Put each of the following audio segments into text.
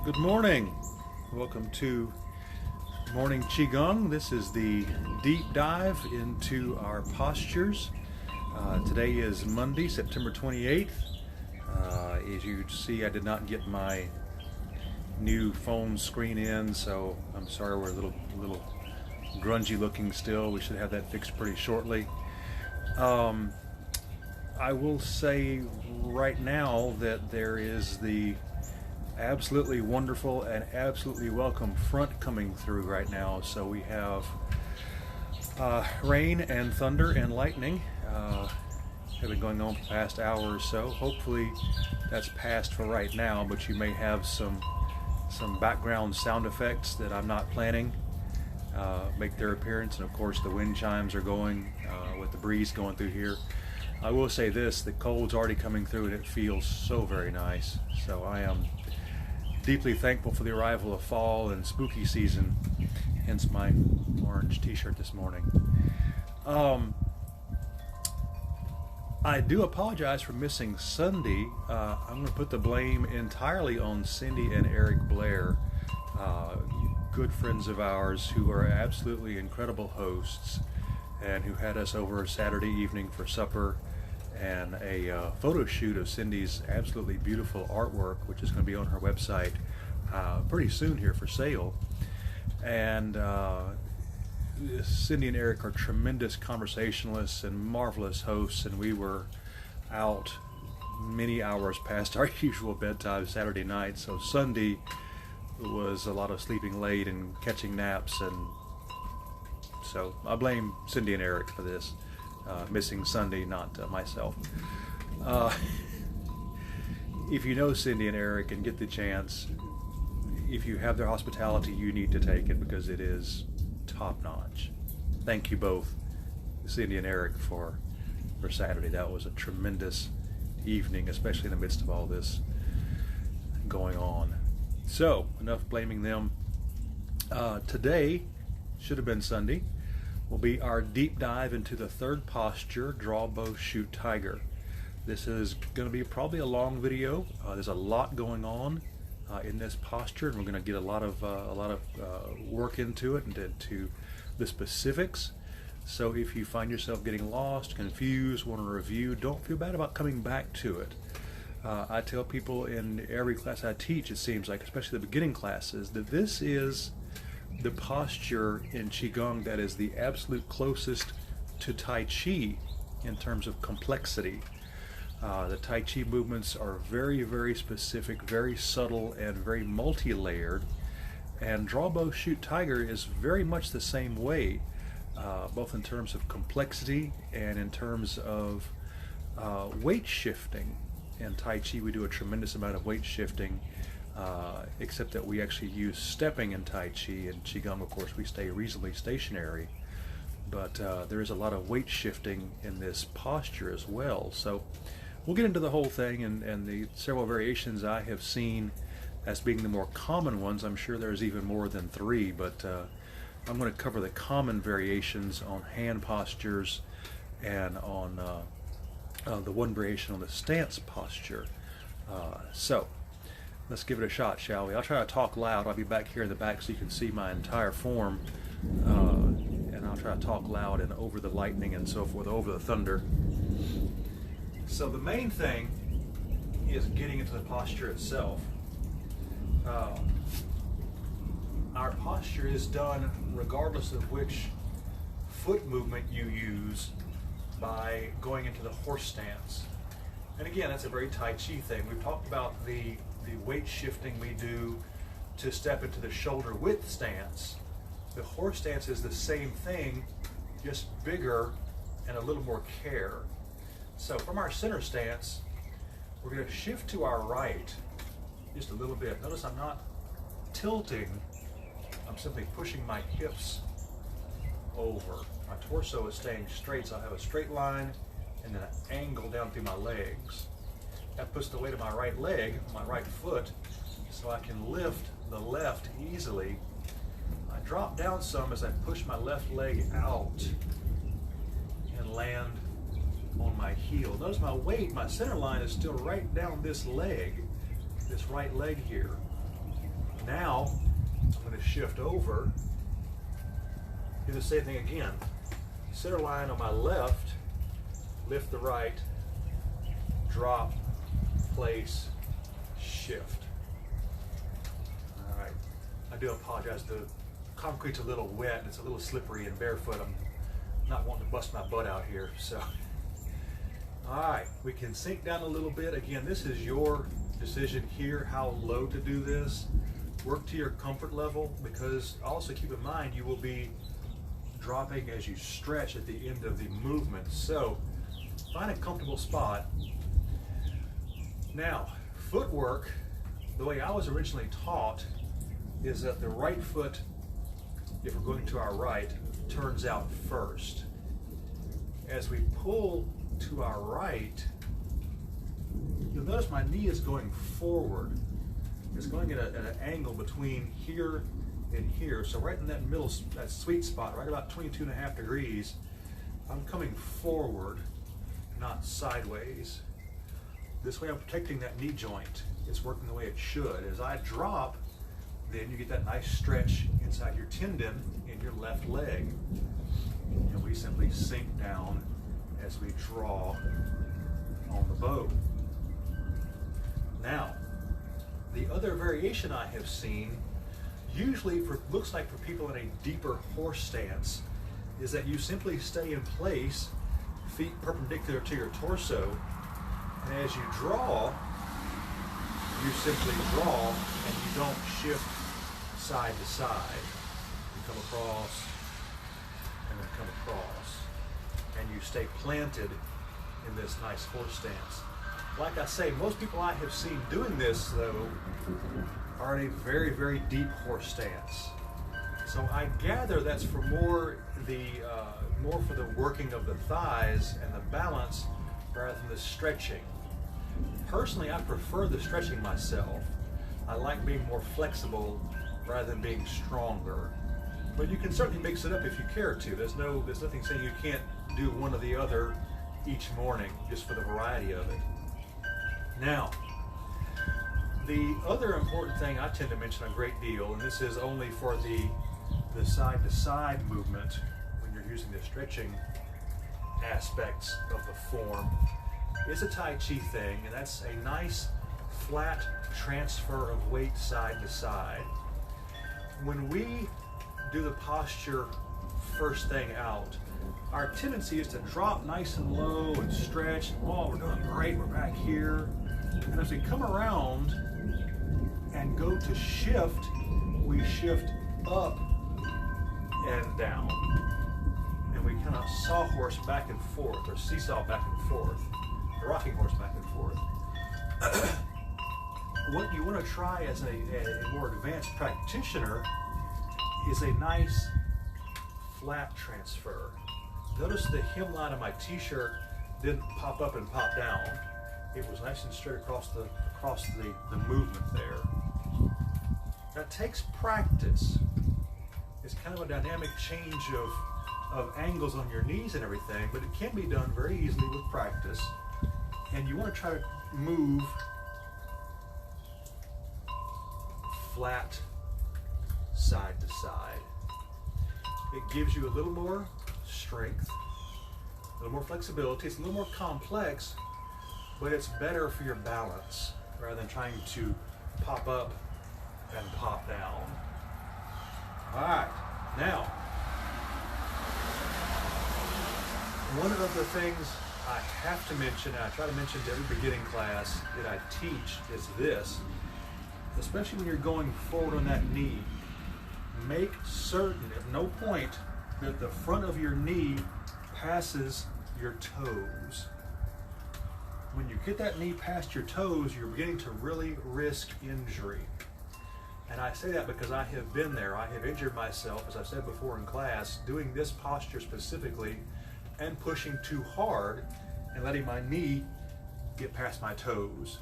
Good morning. Welcome to Morning Qi Gong. This is the deep dive into our postures. Today is Monday, September 28th. As you see, I did not get my new phone screen in, so I'm sorry we're a little grungy looking still. We should have that fixed pretty shortly. I will say right now that there is the absolutely wonderful and absolutely welcome front coming through right now. So we have rain and thunder and lightning have been going on for the past hour or so. Hopefully that's passed for right now, but you may have some background sound effects that I'm not planning make their appearance, and of course the wind chimes are going with the breeze going through here. I will say this, the cold's already coming through and it feels so very nice. So I am deeply thankful for the arrival of fall and spooky season, hence my orange t-shirt this morning. I do apologize for missing Sunday. I'm going to put the blame entirely on Cindy and Eric Blair, good friends of ours who are absolutely incredible hosts and who had us over Saturday evening for supper and a photo shoot of Cindy's absolutely beautiful artwork, which is going to be on her website pretty soon here for sale. And Cindy and Eric are tremendous conversationalists and marvelous hosts, and we were out many hours past our usual bedtime Saturday night. So Sunday was a lot of sleeping late and catching naps, and so I blame Cindy and Eric for this. Missing Sunday, not myself. If you know Cindy and Eric and get the chance, if you have their hospitality, you need to take it because it is top-notch. Thank you both, Cindy and Eric, for Saturday. That was a tremendous evening, especially in the midst of all this going on. So, enough blaming them. Today, should have been Sunday, will be our deep dive into the third posture, draw, bow, shoot, tiger. This is going to be probably a long video. There's a lot going on in this posture, and we're going to get a lot of work into it and into the specifics. So if you find yourself getting lost, confused, want to review, don't feel bad about coming back to it. I tell people in every class I teach, it seems like, especially the beginning classes, that this is the posture in Qi Gong that is the absolute closest to Tai Chi in terms of complexity. The Tai Chi movements are very, very specific, very subtle, and very multi-layered. And draw, bow, shoot, tiger is very much the same way, both in terms of complexity and in terms of weight shifting. In Tai Chi, we do a tremendous amount of weight shifting. Except that we actually use stepping in Tai Chi. In Qi Gong, of course, we stay reasonably stationary, but there is a lot of weight shifting in this posture as well. So we'll get into the whole thing and the several variations I have seen as being the more common ones. I'm sure there's even more than 3, but I'm going to cover the common variations on hand postures and on the one variation on the stance posture. So let's give it a shot, shall we? I'll try to talk loud. I'll be back here in the back so you can see my entire form. And I'll try to talk loud and over the lightning and so forth, over the thunder. So the main thing is getting into the posture itself. Our posture is done regardless of which foot movement you use by going into the horse stance. And again, that's a very Tai Chi thing. We've talked about the weight shifting we do to step into the shoulder width stance. The horse stance is the same thing, just bigger and a little more care. So from our center stance, we're going to shift to our right just a little bit. Notice I'm not tilting, I'm simply pushing my hips over. My torso is staying straight, so I have a straight line and then an angle down through my legs. That puts the weight of my right leg, my right foot, so I can lift the left easily. I drop down some as I push my left leg out and land on my heel. Notice my weight, my center line is still right down this leg, this right leg here. Now, I'm going to shift over, do the same thing again. Center line on my left, lift the right, drop, place, shift. All right, I do apologize. The concrete's a little wet and it's a little slippery and barefoot. I'm not wanting to bust my butt out here, so. All right, we can sink down a little bit. Again, this is your decision here, how low to do this. Work to your comfort level, because also keep in mind you will be dropping as you stretch at the end of the movement. So find a comfortable spot. Now, footwork, the way I was originally taught is that the right foot, if we're going to our right, turns out first. As we pull to our right, you'll notice my knee is going forward. It's going at an angle between here and here. So right in that middle, that sweet spot, right about 22.5 degrees, I'm coming forward, not sideways. This way I'm protecting that knee joint. It's working the way it should. As I drop, then you get that nice stretch inside your tendon in your left leg. And we simply sink down as we draw on the bow. Now, the other variation I have seen, usually looks like for people in a deeper horse stance, is that you simply stay in place, feet perpendicular to your torso, and as you draw, you simply draw and you don't shift side to side. You come across and then come across, and you stay planted in this nice horse stance. Like I say, most people I have seen doing this, though, are in a very, very deep horse stance. So I gather that's for more for the working of the thighs and the balance rather than the stretching. Personally, I prefer the stretching myself. I like being more flexible rather than being stronger. But you can certainly mix it up if you care to. There's nothing saying you can't do one or the other each morning, just for the variety of it. Now, the other important thing I tend to mention a great deal, and this is only for the side-to-side movement when you're using the stretching aspects of the form, is a Tai Chi thing, and that's a nice flat transfer of weight side to side. When we do the posture first thing out, our tendency is to drop nice and low and stretch. Oh, we're doing great, we're back here. And as we come around and go to shift, we shift up and down. And we kind of sawhorse back and forth, or seesaw back and forth, or rocking horse back and forth. What you want to try as a more advanced practitioner is a nice flat transfer. Notice the hemline of my t-shirt didn't pop up and pop down. It was nice and straight across the movement there. That takes practice. It's kind of a dynamic change of angles on your knees and everything, but it can be done very easily with practice. And you want to try to move flat side to side. It gives you a little more strength, a little more flexibility. It's a little more complex, but it's better for your balance rather than trying to pop up and pop down. All right, now, one of the things I have to mention, and I try to mention to every beginning class that I teach, is this, especially when you're going forward on that knee, make certain at no point that the front of your knee passes your toes. When you get that knee past your toes, you're beginning to really risk injury. And I say that because I have been there. I have injured myself, as I said before in class, doing this posture specifically and pushing too hard and letting my knee get past my toes.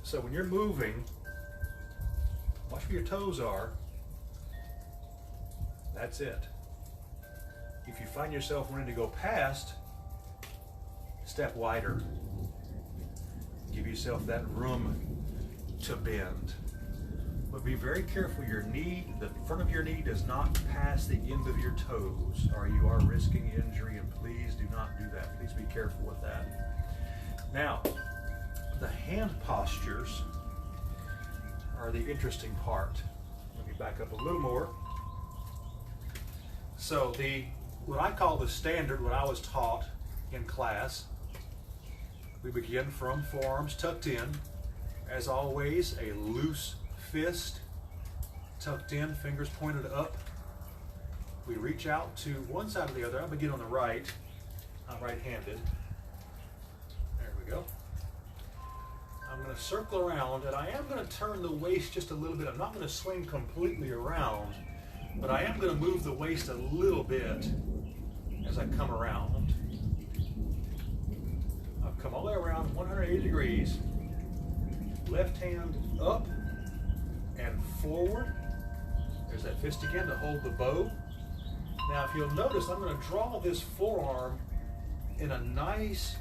So when you're moving, watch where your toes are. That's it. If you find yourself wanting to go past, step wider. Give yourself that room to bend. But be very careful, your knee, the front of your knee does not pass the end of your toes, or you are risking injury, and please do not do that. Please be careful with that. Now, the hand postures are the interesting part. Let me back up a little more. So what I call the standard, what I was taught in class, we begin from forearms tucked in. As always, a loose fist tucked in, fingers pointed up. We reach out to one side or the other. I begin on the right. I'm right-handed. There we go. I'm going to circle around, and I am going to turn the waist just a little bit. I'm not going to swing completely around, but I am going to move the waist a little bit as I come around. I've come all the way around 180 degrees. Left hand up and forward. There's that fist again to hold the bow. Now if you'll notice, I'm going to draw this forearm in a nice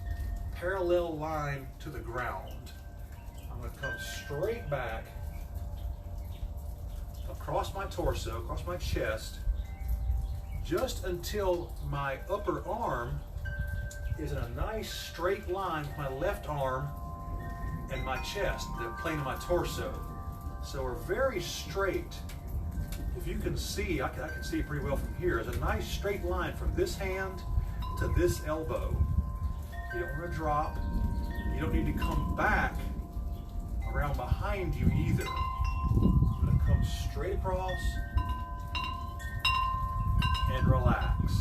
parallel line to the ground. I'm going to come straight back across my torso, across my chest, just until my upper arm is in a nice straight line with my left arm and my chest, the plane of my torso. So we're very straight. If you can see, I can see it pretty well from here. It's a nice straight line from this hand to this elbow. You don't want to drop. You don't need to come back around behind you either. I'm going to come straight across and relax.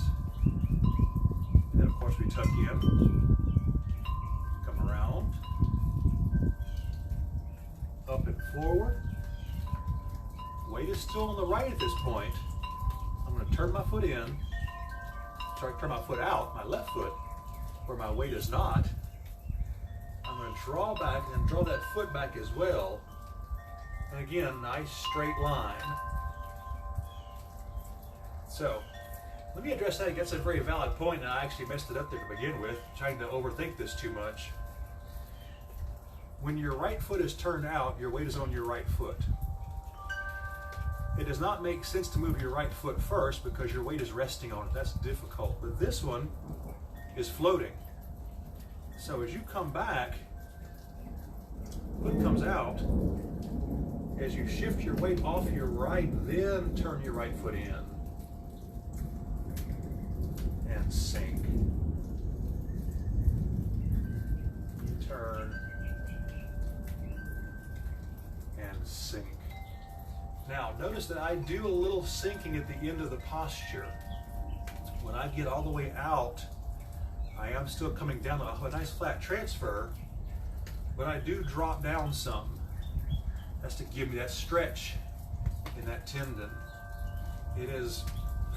And then of course we tuck in. Come around. Up and forward. Weight is still on the right at this point. I'm going to turn my foot in. Sorry, turn my foot out, my left foot, where my weight is not. I'm going to draw back and then draw that foot back as well. And again, nice straight line. So, let me address that. That's a very valid point, and I actually messed it up there to begin with, trying to overthink this too much. When your right foot is turned out, your weight is on your right foot. It does not make sense to move your right foot first because your weight is resting on it. That's difficult. But this one is floating. So as you come back, foot comes out. As you shift your weight off your right, then turn your right foot in. And sink. Turn. And sink. Now, notice that I do a little sinking at the end of the posture. When I get all the way out, I am still coming down a nice flat transfer, but I do drop down some. That's to give me that stretch in that tendon. It is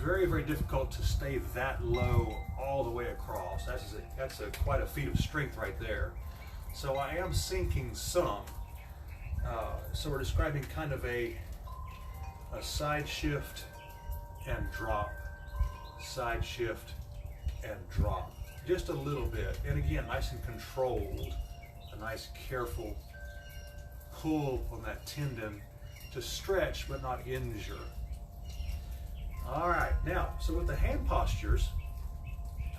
very, very difficult to stay that low all the way across. That's quite a feat of strength right there. So I am sinking some. So we're describing kind of a side shift and drop, side shift and drop, just a little bit. And again, nice and controlled, a nice careful pull on that tendon to stretch but not injure. All right, now, so with the hand postures,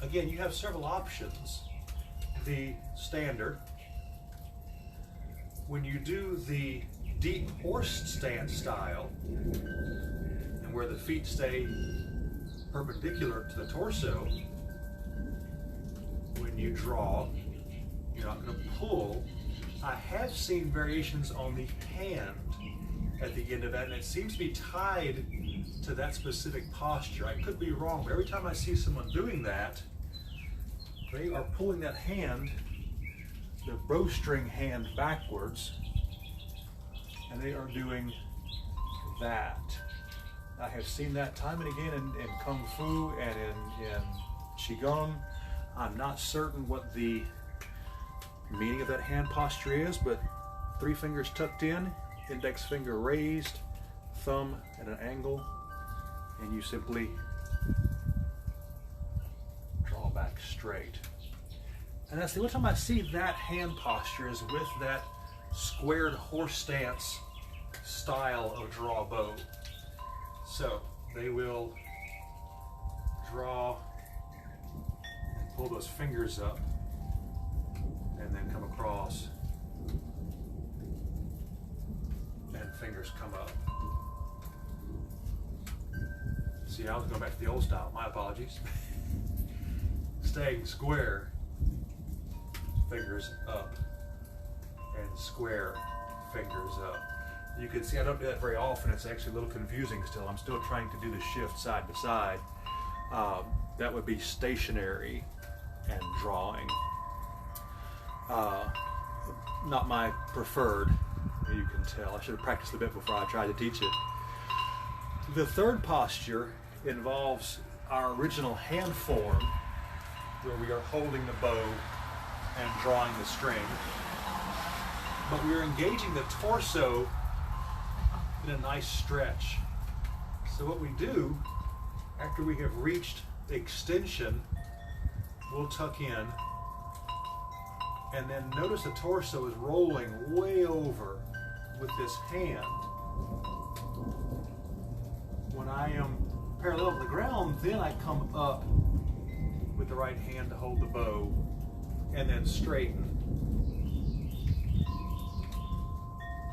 again, you have several options. The standard, when you do the deep horse stance style, and where the feet stay perpendicular to the torso, when you draw, you're not going to pull. I have seen variations on the hand at the end of that, and it seems to be tied to that specific posture. I could be wrong, but every time I see someone doing that, they are pulling that hand, the bowstring hand, backwards, and they are doing that. I have seen that time and again in Kung Fu and in Qi Gong. I'm not certain what the meaning of that hand posture is, but 3 fingers tucked in, index finger raised, thumb at an angle, and you simply draw back straight. And that's the only time I see that hand posture is with that squared horse stance style of draw bow. So they will draw and pull those fingers up and then come across, and fingers come up. See, I was going back to the old style, my apologies. Staying square, fingers up, and square, fingers up. You can see I don't do that very often. It's actually a little confusing still. I'm still trying to do the shift side to side. That would be stationary and drawing. Not my preferred, you can tell. I should have practiced a bit before I tried to teach it. The third posture involves our original hand form, where we are holding the bow and drawing the string. But we are engaging the torso in a nice stretch. So what we do, after we have reached the extension, we'll tuck in, and then notice the torso is rolling way over with this hand. When I am parallel to the ground, then I come up with the right hand to hold the bow, and then straighten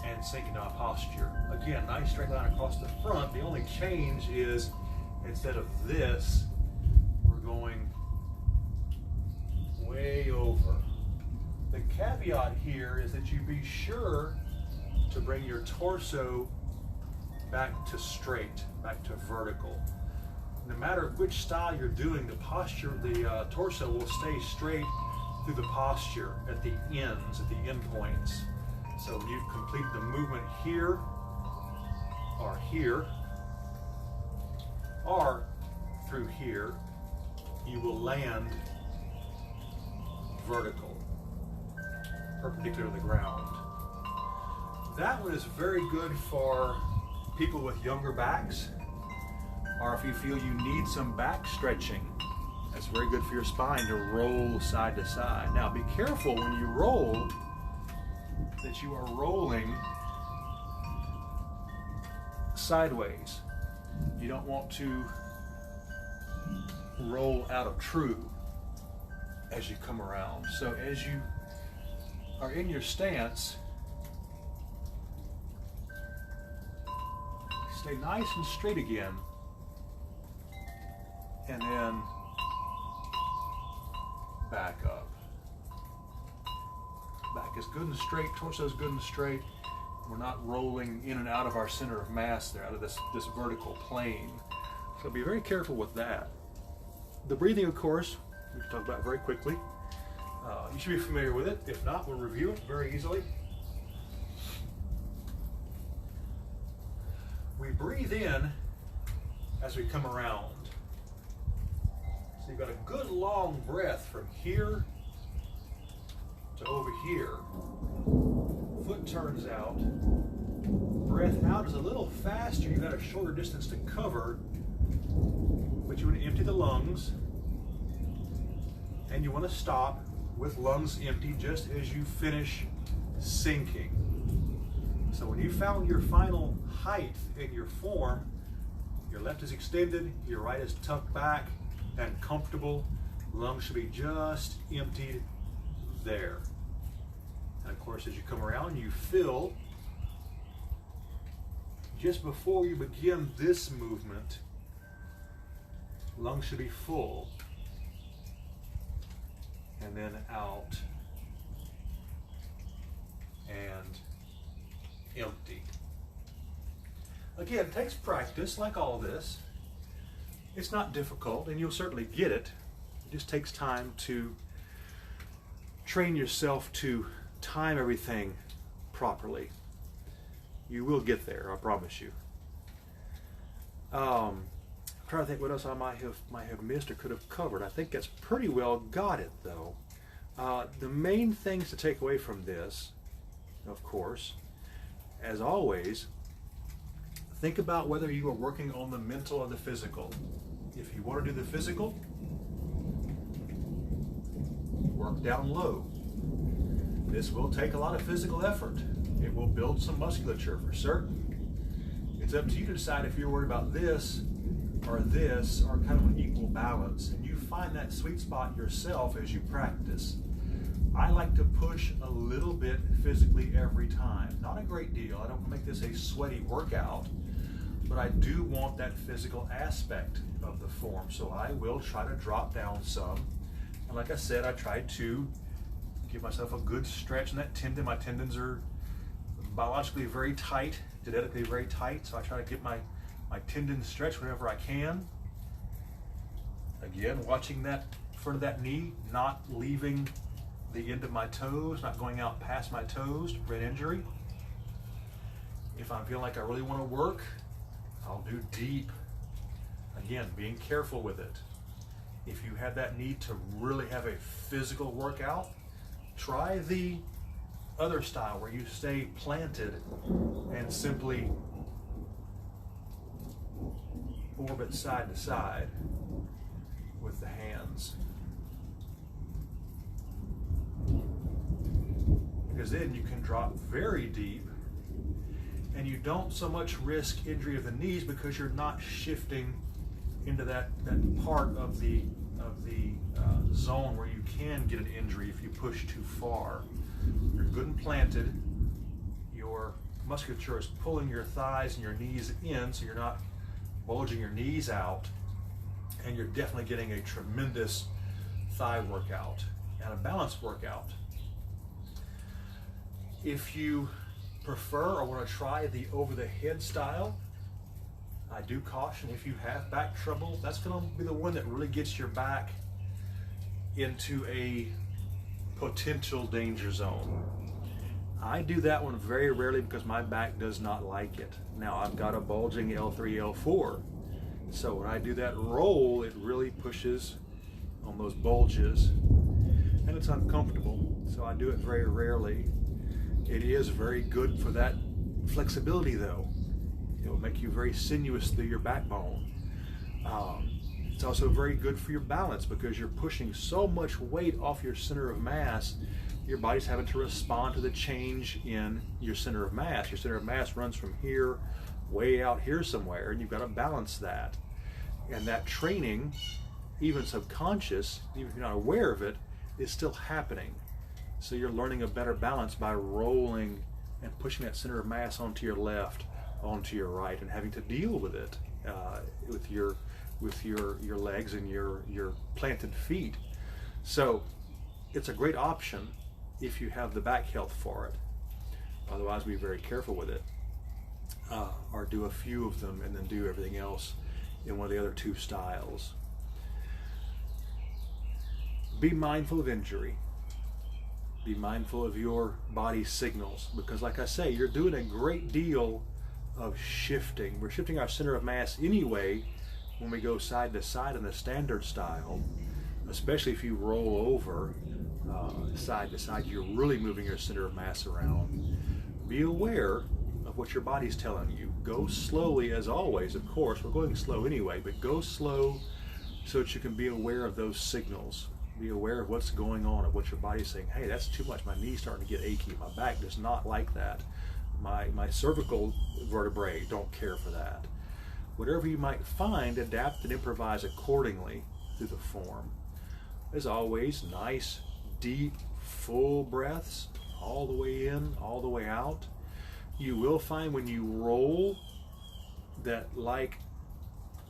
and sink into a posture. Again, nice straight line across the front. The only change is, instead of this, we're going way over. The caveat here is that you be sure to bring your torso back to straight, back to vertical. No matter which style you're doing, the posture, the torso will stay straight through the posture at the ends, at the end points. So when you complete the movement here, or through here, you will land vertical, perpendicular to the ground. That one is very good for people with younger backs, or if you feel you need some back stretching. That's very good for your spine to roll side to side. Now be careful when you roll that you are rolling sideways. You don't want to roll out of true as you come around. So as you are in your stance, stay nice and straight again, and then back up. Back is good and straight, torso is good and straight. We're not rolling in and out of our center of mass there, out of this vertical plane. So be very careful with that. The breathing, of course, we can talk about very quickly. You should be familiar with it. If not, we'll review it very easily. We breathe in as we come around. So you've got a good long breath from here to over here. Foot turns out. Breath out is a little faster. You've got a shorter distance to cover, but you want to empty the lungs, and you want to stop with lungs empty just as you finish sinking. So when you found your final height in your form, your left is extended, your right is tucked back and comfortable. Lungs should be just emptied there. And of course, as you come around, you fill. Just before you begin this movement, lungs should be full. And then out and empty. Again, it takes practice, like all this. It's not difficult, and you'll certainly get it. It just takes time to train yourself to time everything properly. You will get there, I promise you. I'm trying to think what else I might have missed or could have covered. I think that's pretty well got it, though. The main things to take away from this, of course, as always, think about whether you are working on the mental or the physical. If you want to do the physical, work down low. This will take a lot of physical effort. It it will build some musculature for certain. It's up to you to decide if you're worried about this or kind of an equal balance. And you find that sweet spot yourself as you practice. I like to push a little bit physically every time. Not a great deal. I don't make this a sweaty workout, but I do want that physical aspect of the form. So I will try to drop down some. And like I said, I try to give myself a good stretch in that tendon. My tendons are biologically very tight, genetically very tight, so I try to get my tendons stretched whenever I can. Again, watching that front of that knee, not leaving the end of my toes, not going out past my toes to prevent injury. If I feel like I really want to work, I'll do deep. Again, being careful with it. If you have that need to really have a physical workout, try the other style where you stay planted and simply orbit side to side with the hands. Because then you can drop very deep and you don't so much risk injury of the knees because you're not shifting into that part of the zone where you can get an injury if you push too far. You're good and planted. Your musculature is pulling your thighs and your knees in, so you're not bulging your knees out, and you're definitely getting a tremendous thigh workout and a balance workout. If you prefer or want to try the over the head style, I do caution if you have back trouble, that's going to be the one that really gets your back into a potential danger zone. I do that one very rarely because my back does not like it. Now I've got a bulging L3, L4, so when I do that roll, it really pushes on those bulges and it's uncomfortable, so I do it very rarely. It is very good for that flexibility though. It will make you very sinuous through your backbone. It's also very good for your balance because you're pushing so much weight off your center of mass. Your body's having to respond to the change in your center of mass. Your center of mass runs from here way out here somewhere, and you've got to balance that. And that training, even subconscious, even if you're not aware of it, is still happening. So you're learning a better balance by rolling and pushing that center of mass onto your left, onto your right, and having to deal with it with your legs and your planted feet. So it's a great option if you have the back health for it. Otherwise, be very careful with it, or do a few of them and then do everything else in one of the other two styles. Be mindful of injury. Be mindful of your body signals, because like I say, you're doing a great deal of shifting. We're shifting our center of mass anyway when we go side to side in the standard style, especially if you roll over side to side, you're really moving your center of mass around. Be aware of what your body's telling you. Go slowly as always, of course. We're going slow anyway, but go slow so that you can be aware of those signals. Be aware of what's going on, of what your body's saying. Hey, that's too much. My knee's starting to get achy. My back does not like that. My cervical vertebrae don't care for that. Whatever you might find, adapt and improvise accordingly through the form. As always, nice, deep, full breaths, all the way in, all the way out. You will find when you roll that, like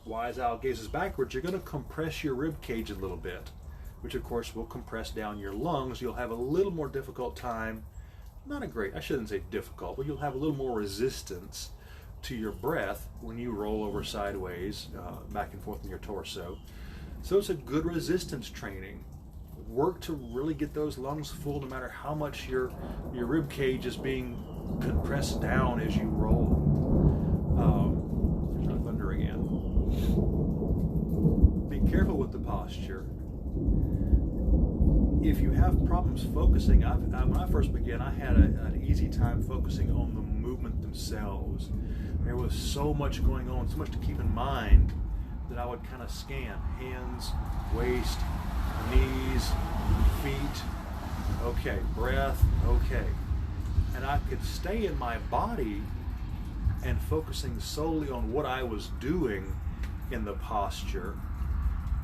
wise owl gazes backwards, you're going to compress your rib cage a little bit, which of course will compress down your lungs. You'll have a little more difficult time, I shouldn't say difficult, but you'll have a little more resistance to your breath when you roll over sideways, back and forth in your torso. So it's a good resistance training. Work to really get those lungs full no matter how much your rib cage is being compressed down as you roll. There's our thunder again. Be careful with the posture. If you have problems focusing, when I first began, I had an easy time focusing on the movement themselves. There was so much going on, so much to keep in mind, that I would kind of scan hands, waist, knees, feet, okay, breath, okay. and I could stay in my body and focusing solely on what I was doing in the posture,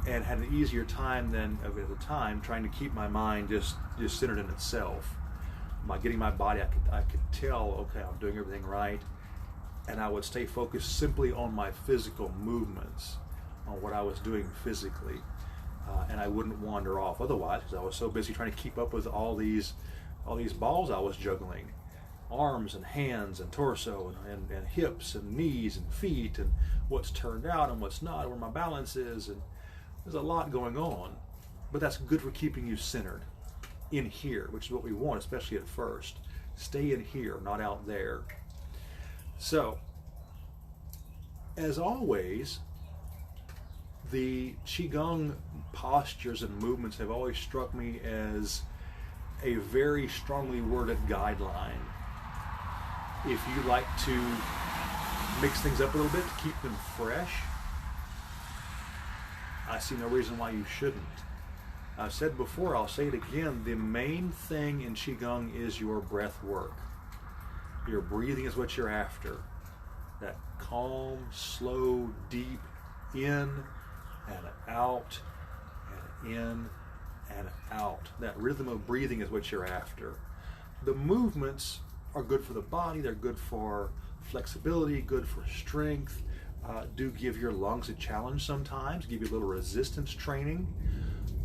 and had an easier time than at the time trying to keep my mind just centered in itself. By getting my body, I could tell, okay, I'm doing everything right, and I would stay focused simply on my physical movements, on what I was doing physically, and I wouldn't wander off otherwise, because I was so busy trying to keep up with all these balls I was juggling, arms and hands and torso and hips and knees and feet, and what's turned out and what's not, where my balance is, and there's a lot going on. But that's good for keeping you centered in here, which is what we want, especially at first. Stay in here, not out there. So, as always, the Qi Gong postures and movements have always struck me as a very strongly worded guideline. If you like to mix things up a little bit to keep them fresh, I see no reason why you shouldn't. I've said before, I'll say it again, the main thing in Qigong is your breath work. Your breathing is what you're after. That calm, slow, deep in and out, and in and out. That rhythm of breathing is what you're after. The movements are good for the body, they're good for flexibility, good for strength, do give your lungs a challenge sometimes, give you a little resistance training,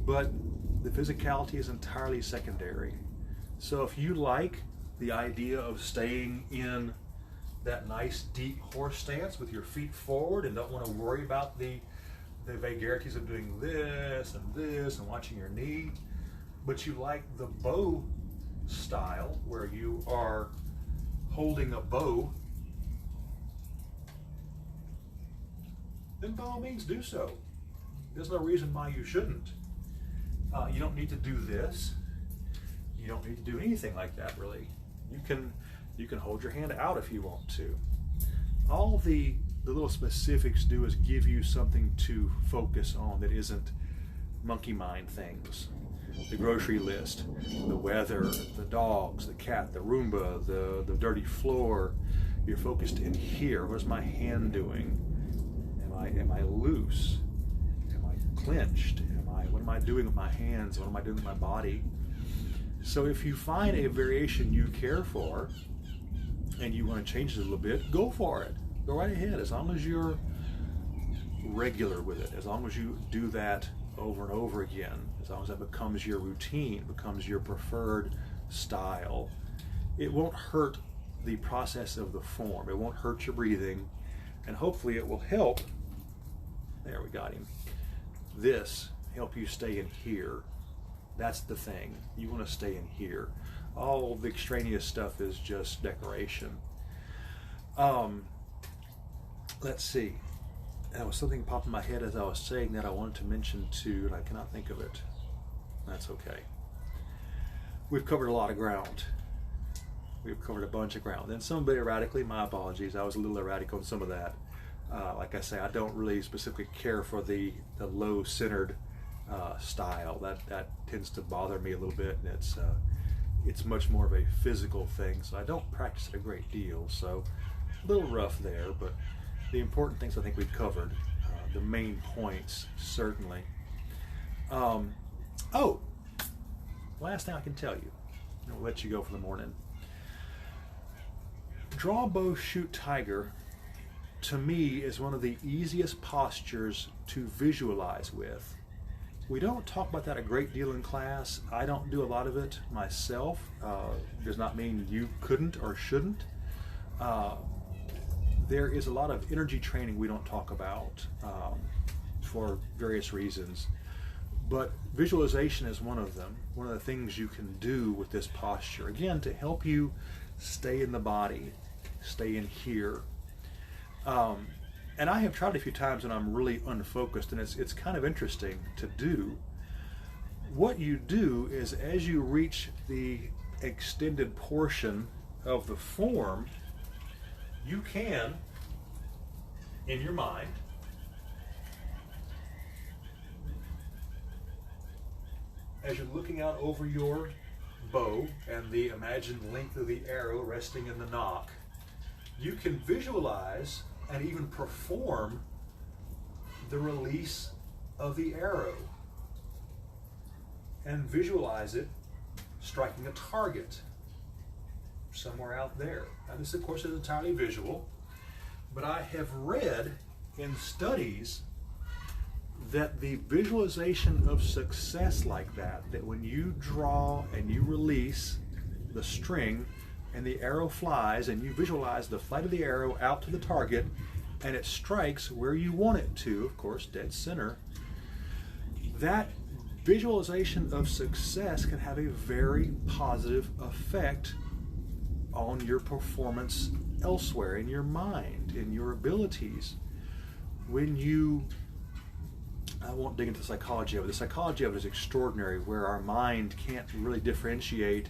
but the physicality is entirely secondary. So if you like the idea of staying in that nice deep horse stance with your feet forward and don't want to worry about the vagaries of doing this and watching your knee, but you like the bow style where you are holding a bow, then by all means do so. There's no reason why you shouldn't. You don't need to do this. You don't need to do anything like that, really. You can hold your hand out if you want to. All the little specifics do is give you something to focus on that isn't monkey mind things. The grocery list, the weather, the dogs, the cat, the Roomba, the dirty floor. You're focused in here. What's my hand doing? Am I loose? Am I clenched? What am I doing with my hands? What am I doing with my body? So if you find a variation you care for and you want to change it a little bit, go for it. Go right ahead, as long as you're regular with it, as long as you do that over and over again, as long as that becomes your routine, becomes your preferred style. It won't hurt the process of the form. It won't hurt your breathing, and hopefully it will help. There, we got him. This help you stay in here. That's the thing. You want to stay in here. All the extraneous stuff is just decoration. Let's see. There was something popped in my head as I was saying that I wanted to mention too, and I cannot think of it. That's okay. We've covered a lot of ground. We've covered a bunch of ground. And some of it erratically, my apologies. I was a little erratic on some of that. Like I say, I don't really specifically care for the low-centered style. That tends to bother me a little bit, and it's much more of a physical thing, so I don't practice it a great deal. So a little rough there, but the important things I think we've covered. The main points, certainly. Last thing I can tell you, and we'll let you go for the morning. Draw bow, shoot tiger, to me, is one of the easiest postures to visualize with. We don't talk about that a great deal in class. I don't do a lot of it myself. Does not mean you couldn't or shouldn't. There is a lot of energy training we don't talk about for various reasons. But visualization is one of them, one of the things you can do with this posture. Again, to help you stay in the body, stay in here. And I have tried a few times when I'm really unfocused, and it's kind of interesting to do. What you do is, as you reach the extended portion of the form, you can, in your mind, as you're looking out over your bow and the imagined length of the arrow resting in the nock, you can visualize and even perform the release of the arrow and visualize it striking a target somewhere out there. Now this of course is entirely visual, but I have read in studies that the visualization of success like that when you draw and you release the string and the arrow flies and you visualize the flight of the arrow out to the target and it strikes where you want it to, of course, dead center, that visualization of success can have a very positive effect on your performance elsewhere, in your mind, in your abilities. When you, I won't dig into the psychology of it. The psychology of it is extraordinary, where our mind can't really differentiate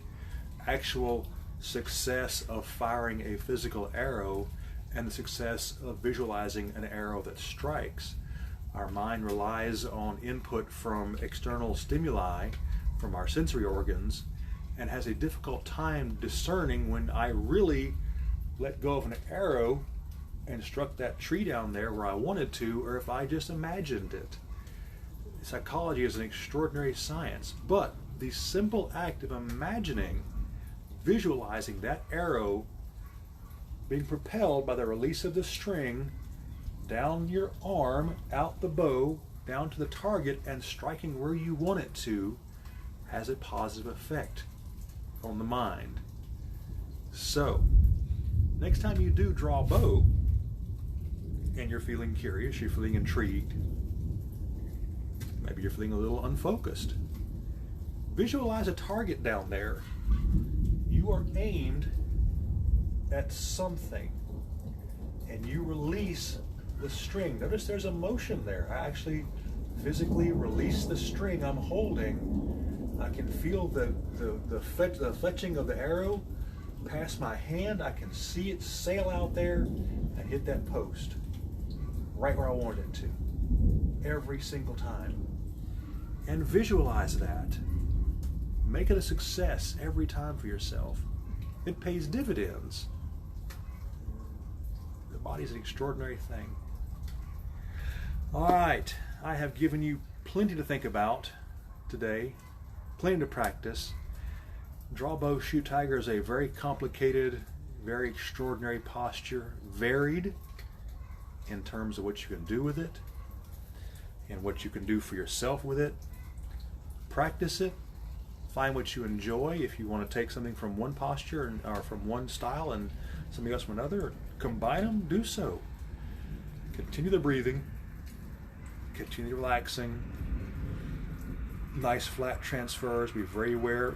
actual success of firing a physical arrow and the success of visualizing an arrow that strikes. Our mind relies on input from external stimuli, from our sensory organs, and has a difficult time discerning when I really let go of an arrow and struck that tree down there where I wanted to, or if I just imagined it. Psychology is an extraordinary science, but the simple act of imagining, visualizing that arrow being propelled by the release of the string down your arm, out the bow, down to the target, and striking where you want it to, has a positive effect on the mind. So, next time you do draw a bow, and you're feeling curious, you're feeling intrigued, maybe you're feeling a little unfocused, visualize a target down there. You are aimed at something, and you release the string. Notice there's a motion there. I actually physically release the string I'm holding. I can feel the fletching of the arrow pass my hand. I can see it sail out there and hit that post right where I wanted it to, every single time. And visualize that. Make it a success every time for yourself. It pays dividends. The body's an extraordinary thing. All right, I have given you plenty to think about today, plenty to practice. Draw, bow, shoot tiger is a very complicated, very extraordinary posture, varied in terms of what you can do with it and what you can do for yourself with it. Practice it. Find what you enjoy. If you want to take something from one posture or from one style and something else from another, or combine them, do so. Continue the breathing. Continue relaxing. Nice flat transfers. Be very aware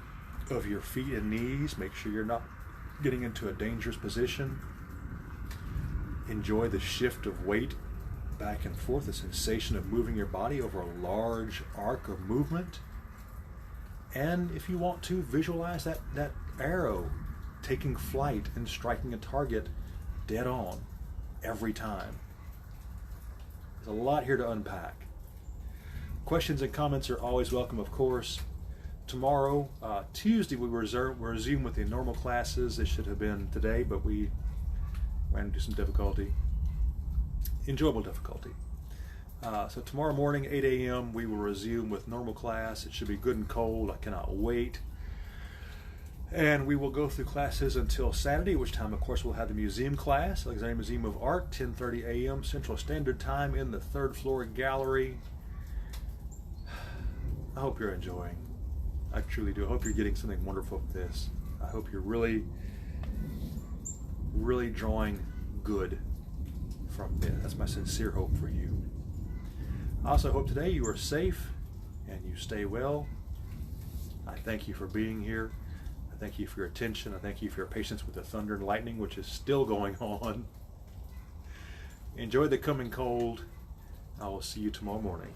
of your feet and knees. Make sure you're not getting into a dangerous position. Enjoy the shift of weight back and forth, the sensation of moving your body over a large arc of movement. And if you want to, visualize that arrow taking flight and striking a target dead on every time. There's a lot here to unpack. Questions and comments are always welcome, of course. Tomorrow, Tuesday, we resume with the normal classes. It should have been today, but we ran into some difficulty, enjoyable difficulty. So tomorrow morning, 8 a.m., we will resume with normal class. It should be good and cold. I cannot wait. And we will go through classes until Saturday, which time, of course, we'll have the museum class, Alexandria Museum of Art, 10:30 a.m. Central Standard Time in the third floor gallery. I hope you're enjoying. I truly do. I hope you're getting something wonderful from this. I hope you're really, really drawing good from this. That's my sincere hope for you. I also hope today you are safe and you stay well. I thank you for being here. I thank you for your attention. I thank you for your patience with the thunder and lightning, which is still going on. Enjoy the coming cold. I will see you tomorrow morning.